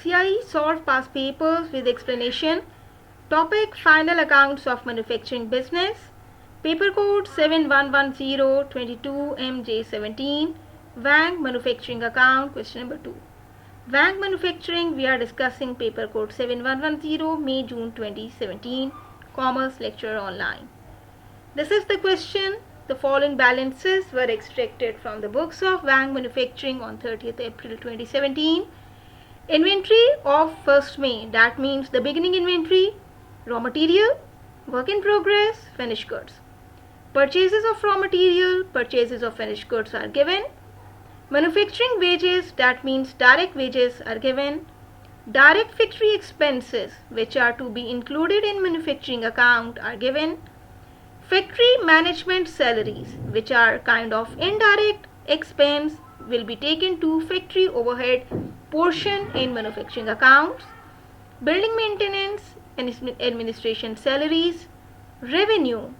CIE solve past papers with explanation. Topic: Final Accounts of Manufacturing Business. Paper code 711022MJ17. Wang Manufacturing Account. Question number 2. Wang Manufacturing, we are discussing paper code 7110, May June 2017. Commerce Lecture Online. This is the question. The following balances were extracted from the books of Wang Manufacturing on 30th April 2017. Inventory of 1st May, that means the beginning inventory, raw material, work in progress, finished goods. Purchases of raw material, purchases of finished goods are given. Manufacturing wages, that means direct wages are given. Direct factory expenses, which are to be included in manufacturing account, are given. Factory management salaries, which are kind of indirect expense, will be taken to factory overhead portion in manufacturing accounts. Building maintenance and administration salaries. Revenue,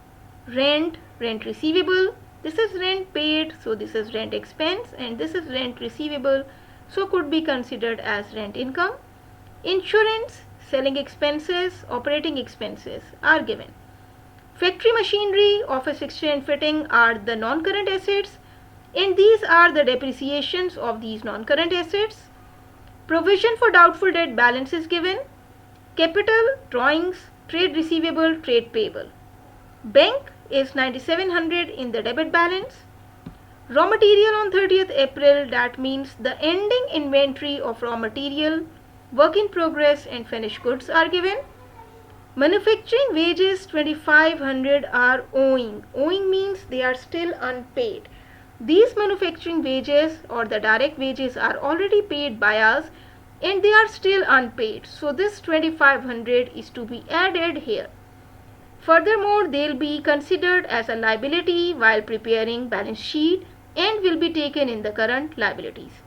rent receivable. This is rent paid, so this is rent expense, and this is rent receivable, so could be considered as rent income. Insurance, selling expenses, operating expenses are given. Factory machinery, office fixture and fitting are the non-current assets, and these are the depreciations of these non-current assets. Provision for doubtful debt balance is given. Capital, drawings, trade receivable, trade payable. Bank is 9700 in the debit balance. Raw material on 30th April, that means the ending inventory of raw material, work in progress and finished goods are given. Manufacturing wages 2500 are owing. Owing means they are still unpaid. These manufacturing wages or the direct wages are already paid by us and they are still unpaid. So this 2500 is to be added here. Furthermore, they will be considered as a liability while preparing balance sheet and will be taken in the current liabilities.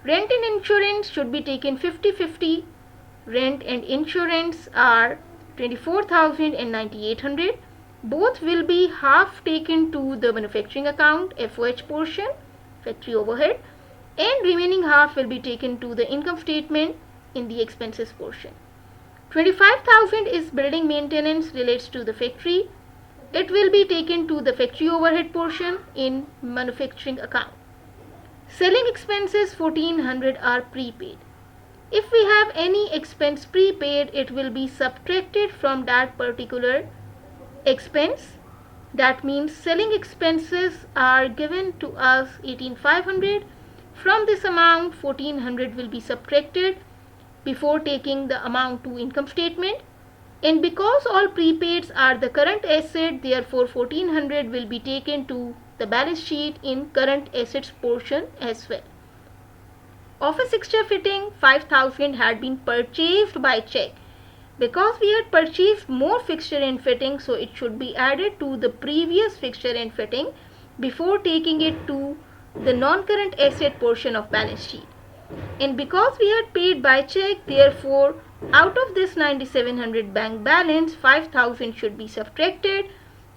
Rent and insurance should be taken 50-50. Rent and insurance are 24,000 and 9,800. Both will be half taken to the manufacturing account, FOH portion, factory overhead, and remaining half will be taken to the income statement in the expenses portion. 25,000 is building maintenance, relates to the factory. It will be taken to the factory overhead portion in manufacturing account. Selling expenses 1400 are prepaid. If we have any expense prepaid, it will be subtracted from that particular expense. That means selling expenses are given to us 18,500. From this amount 1400 will be subtracted before taking the amount to income statement, and because all prepaids are the current asset, therefore 1400 will be taken to the balance sheet in current assets portion as well. Office fixture fitting 5000 had been purchased by check. Because we had purchased more fixture and fitting, so it should be added to the previous fixture and fitting before taking it to the non-current asset portion of balance sheet. And because we had paid by check, therefore out of this 9700 bank balance 5000 should be subtracted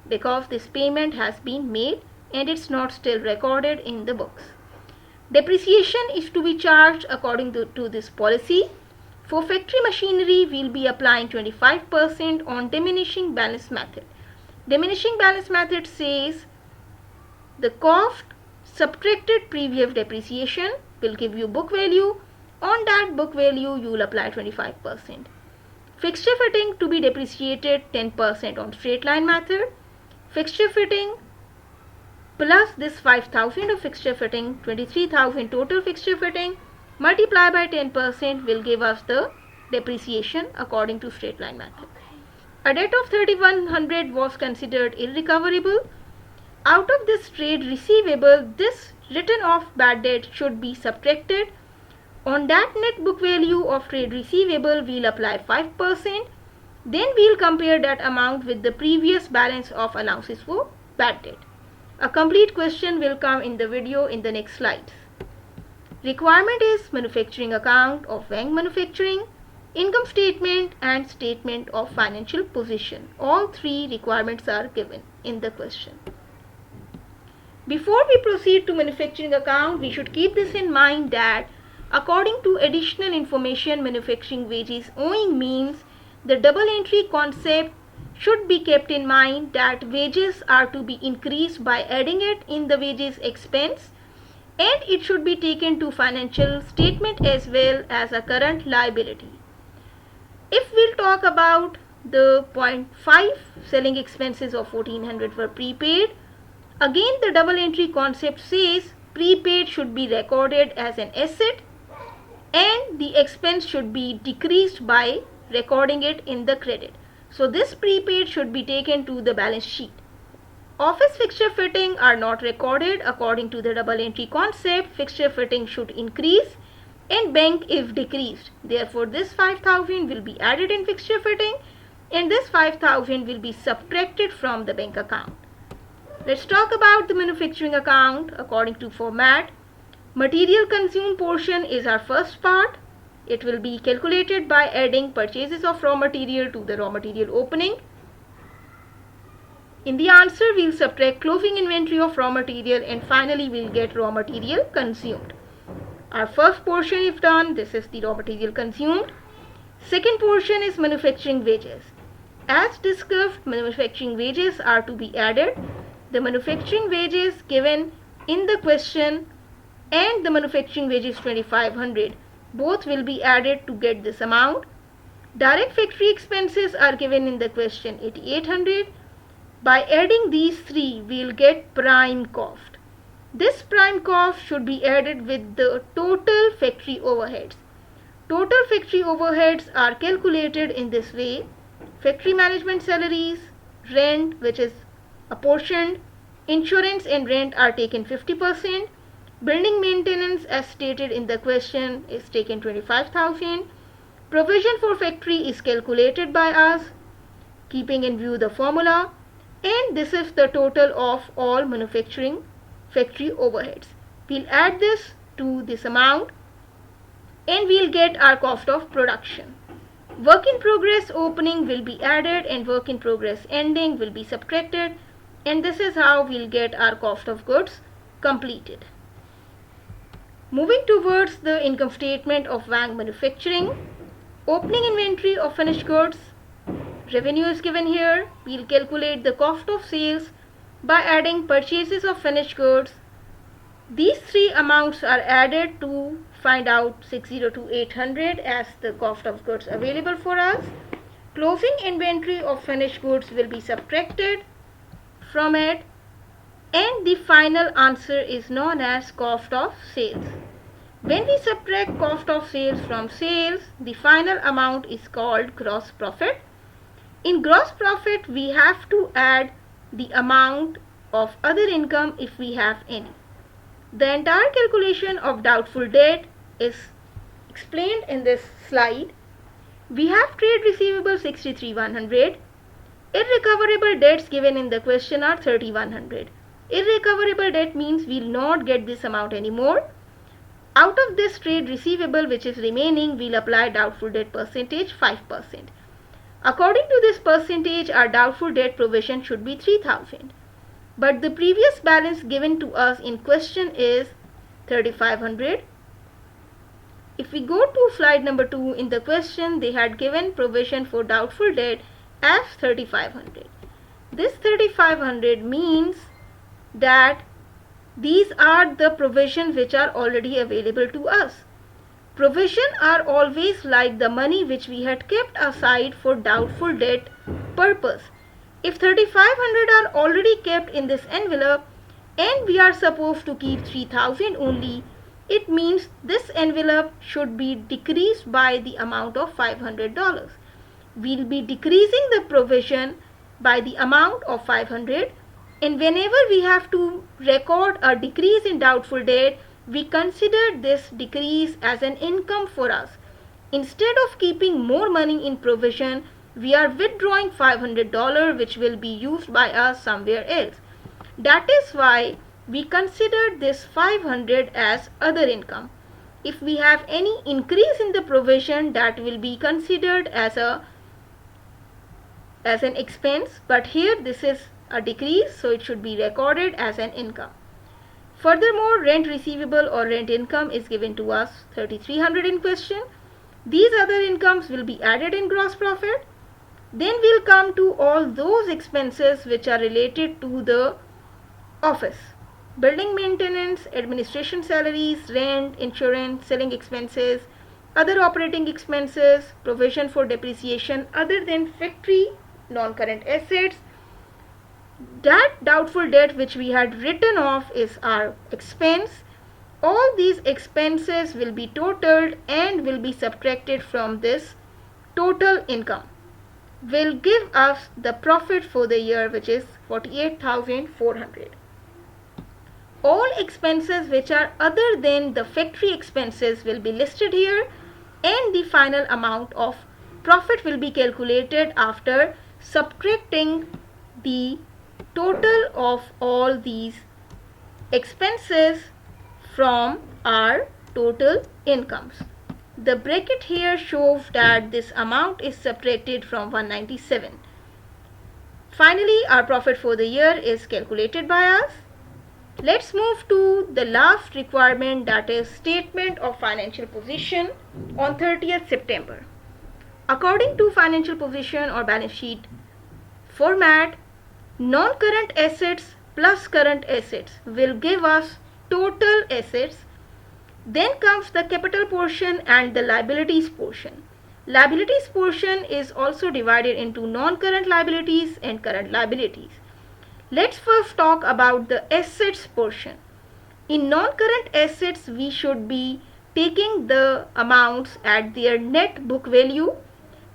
because this payment has been made and it's not still recorded in the books. Depreciation is to be charged according to this policy. For factory machinery, we will be applying 25% on diminishing balance method. Diminishing balance method says the cost subtracted previous depreciation will give you book value. On that book value, you will apply 25%. Fixture fitting to be depreciated 10% on straight line method. Fixture fitting plus this 5000 of fixture fitting, 23,000 total fixture fitting, multiply by 10% will give us the depreciation according to straight line method. A debt of 3100 was considered irrecoverable. Out of this trade receivable, this written off bad debt should be subtracted. On that net book value of trade receivable, we will apply 5%. Then we will compare that amount with the previous balance of allowances for bad debt. A complete question will come in the video in the next slides. Requirement is manufacturing account of Wang Manufacturing, income statement and statement of financial position. All three requirements are given in the question. Before we proceed to manufacturing account, we should keep this in mind that According to additional information, manufacturing wages owing means the double entry concept should be kept in mind that wages are to be increased by adding it in the wages expense, and it should be taken to financial statement as well as a current liability. If we'll talk about the point 5, selling expenses of 1400 were prepaid. Again, the double entry concept says prepaid should be recorded as an asset and the expense should be decreased by recording it in the credit. So this prepaid should be taken to the balance sheet. Office fixture fitting are not recorded according to the double entry concept. Fixture fitting should increase and bank if decreased. Therefore, this 5000 will be added in fixture fitting and this 5000 will be subtracted from the bank account. Let's talk about the manufacturing account according to format. Material consumed portion is our first part. It will be calculated by adding purchases of raw material to the raw material opening. In the answer, we'll subtract closing inventory of raw material and finally we'll get raw material consumed. Our first portion if done, this is the raw material consumed. Second portion is manufacturing wages. As discussed, manufacturing wages are to be added. The manufacturing wages given in the question and the manufacturing wages 2500 both will be added to get this amount. Direct factory expenses are given in the question 8800. By adding these three, we will get prime cost. This prime cost should be added with the total factory overheads. Total factory overheads are calculated in this way. Factory management salaries, rent which is apportioned, insurance and rent are taken 50%. Building maintenance as stated in the question is taken 25,000. Provision for factory is calculated by us keeping in view the formula, and this is the total of all manufacturing factory overheads. We'll add this to this amount and we'll get our cost of production. Work in progress opening will be added and work in progress ending will be subtracted, and this is how we'll get our cost of goods completed. Moving towards the income statement of Wang Manufacturing. Opening inventory of finished goods. Revenue is given here. We'll calculate the cost of sales by adding purchases of finished goods. These three amounts are added to find out 602,800 as the cost of goods available for us. Closing inventory of finished goods will be subtracted from it, and the final answer is known as cost of sales. When we subtract cost of sales from sales, the final amount is called gross profit. In gross profit, we have to add the amount of other income if we have any. The entire calculation of doubtful debt is explained in this slide. We have trade receivable 63,100. Irrecoverable debts given in the question are 3,100. Irrecoverable debt means we will not get this amount anymore. Out of this trade receivable which is remaining, we will apply doubtful debt percentage 5%. According to this percentage, our doubtful debt provision should be 3,000. But the previous balance given to us in question is 3,500. If we go to slide number 2, in the question they had given provision for doubtful debt as 3,500. This 3,500 means that these are the provisions which are already available to us. Provision are always like the money which we had kept aside for doubtful debt purpose. If 3,500 are already kept in this envelope and we are supposed to keep 3,000 only, it means this envelope should be decreased by the amount of $500. We'll be decreasing the provision by the amount of 500, and whenever we have to record a decrease in doubtful debt, we consider this decrease as an income for us. Instead of keeping more money in provision, we are withdrawing $500 which will be used by us somewhere else. That is why we consider this 500 as other income. If we have any increase in the provision, that will be considered as an expense, but here this is a decrease, so it should be recorded as an income. Furthermore, rent receivable or rent income is given to us 3300 in question. These other incomes will be added in gross profit. Then we'll come to all those expenses which are related to the office. Building maintenance, administration salaries, rent, insurance, selling expenses, other operating expenses, provision for depreciation other than factory non-current assets. That doubtful debt which we had written off is our expense. All these expenses will be totaled and will be subtracted from this total income. Will give us the profit for the year, which is 48,400. All expenses which are other than the factory expenses will be listed here, and the final amount of profit will be calculated after subtracting the total of all these expenses from our total incomes. The bracket here shows that this amount is subtracted from 197. Finally, our profit for the year is calculated by us. Let's move to the last requirement, that is statement of financial position on 30th September. According to financial position or balance sheet format, non-current assets plus current assets will give us total assets. Then comes the capital portion and the liabilities portion. Liabilities portion is also divided into non-current liabilities and current liabilities. Let's first talk about the assets portion. In non-current assets, we should be taking the amounts at their net book value.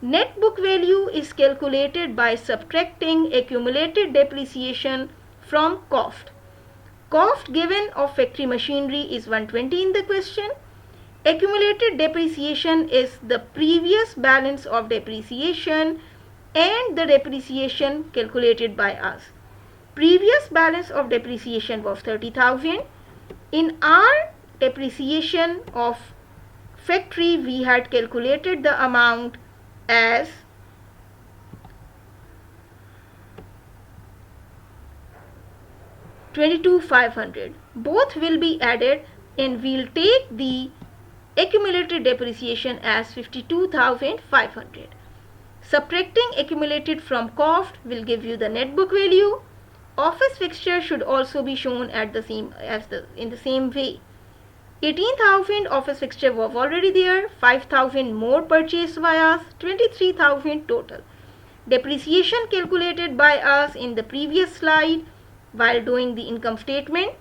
Net book value is calculated by subtracting accumulated depreciation from cost. Cost given of factory machinery is 120 in the question. Accumulated depreciation is the previous balance of depreciation and the depreciation calculated by us. Previous balance of depreciation was 30,000. In our depreciation of factory, we had calculated the amount as 22,500. Both will be added and we'll take the accumulated depreciation as 52,500. Subtracting accumulated from cost will give you the net book value. Office fixture should also be shown at in the same way. 18,000 office fixture was already there, 5,000 more purchased by us, 23,000 total. Depreciation calculated by us in the previous slide while doing the income statement.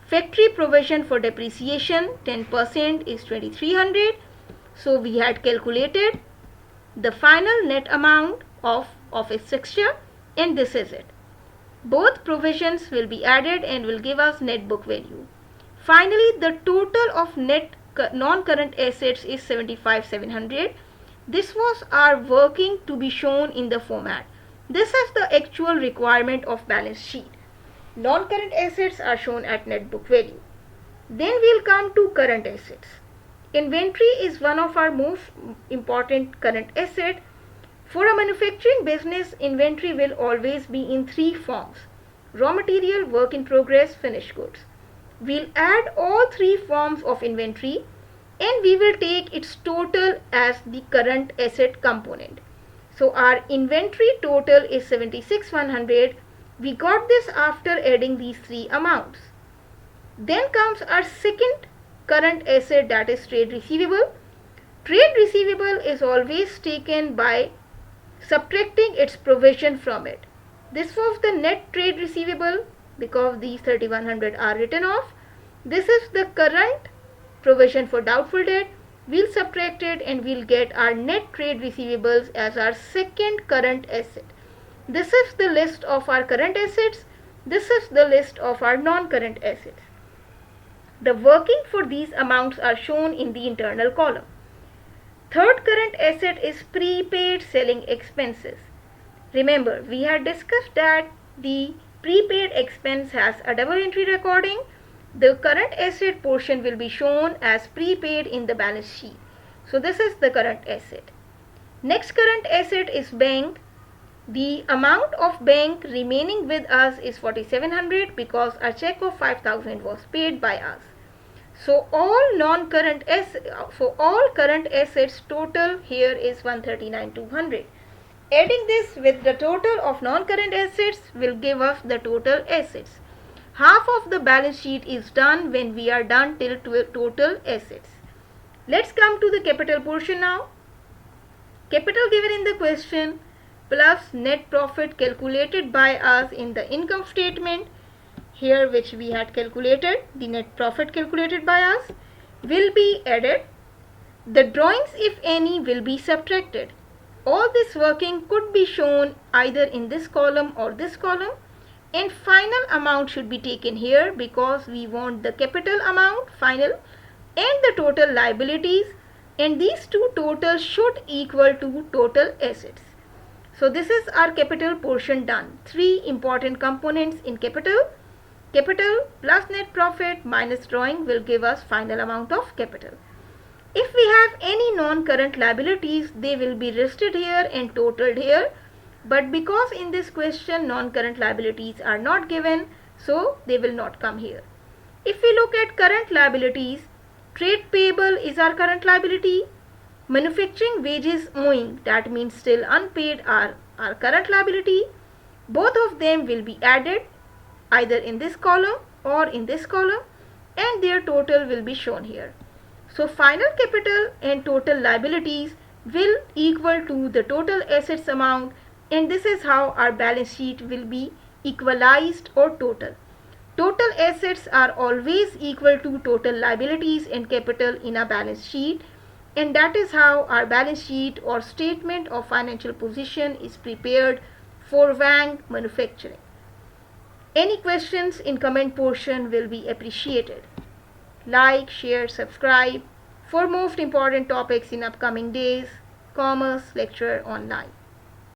Factory provision for depreciation 10% is 2,300. So we had calculated the final net amount of office fixture, and this is it. Both provisions will be added and will give us net book value. Finally, the total of net non-current assets is 75,700. This was our working to be shown in the format. This is the actual requirement of balance sheet. Non-current assets are shown at net book value. Then we'll come to current assets. Inventory is one of our most important current asset. For a manufacturing business, inventory will always be in three forms: raw material, work in progress, finished goods. We'll add all three forms of inventory and we will take its total as the current asset component. So our inventory total is 76,100. We got this after adding these three amounts. Then comes our second current asset, that is trade receivable. Trade receivable is always taken by subtracting its provision from it. This was the net trade receivable because these 3,100 are written off. This is the current provision for doubtful debt. We'll subtract it and we'll get our net trade receivables as our second current asset. This is the list of our current assets. This is the list of our non-current assets. The working for these amounts are shown in the internal column. Third current asset is prepaid selling expenses. Remember, we had discussed that the prepaid expense has a double entry recording. The current asset portion will be shown as prepaid in the balance sheet. So this is the current asset. Next current asset is bank. The amount of bank remaining with us is 4700 because a check of 5000 was paid by us. So all current assets total here is 139,200. Adding this with the total of non-current assets will give us the total assets. Half of the balance sheet is done when we are done till total assets. Let's come to the capital portion now. Capital given in the question plus net profit calculated by us in the income statement, here which we had calculated, the net profit calculated by us, will be added. The drawings, if any, will be subtracted. All this working could be shown either in this column or this column, and final amount should be taken here because we want the capital amount final and the total liabilities, and these two totals should equal to total assets. So this is our capital portion done. Three important components in capital. Capital plus net profit minus drawing will give us final amount of capital. If we have any non-current liabilities, they will be listed here and totaled here. But because in this question non-current liabilities are not given, so they will not come here. If we look at current liabilities, trade payable is our current liability. Manufacturing wages owing, that means still unpaid, are our current liability. Both of them will be added either in this column or in this column, and their total will be shown here. So final capital and total liabilities will equal to the total assets amount, and this is how our balance sheet will be equalized or total. Total assets are always equal to total liabilities and capital in a balance sheet, and that is how our balance sheet or statement of financial position is prepared for Wang Manufacturing. Any questions in comment portion will be appreciated. Like, share, subscribe for most important topics in upcoming days. Commerce Lecture Online.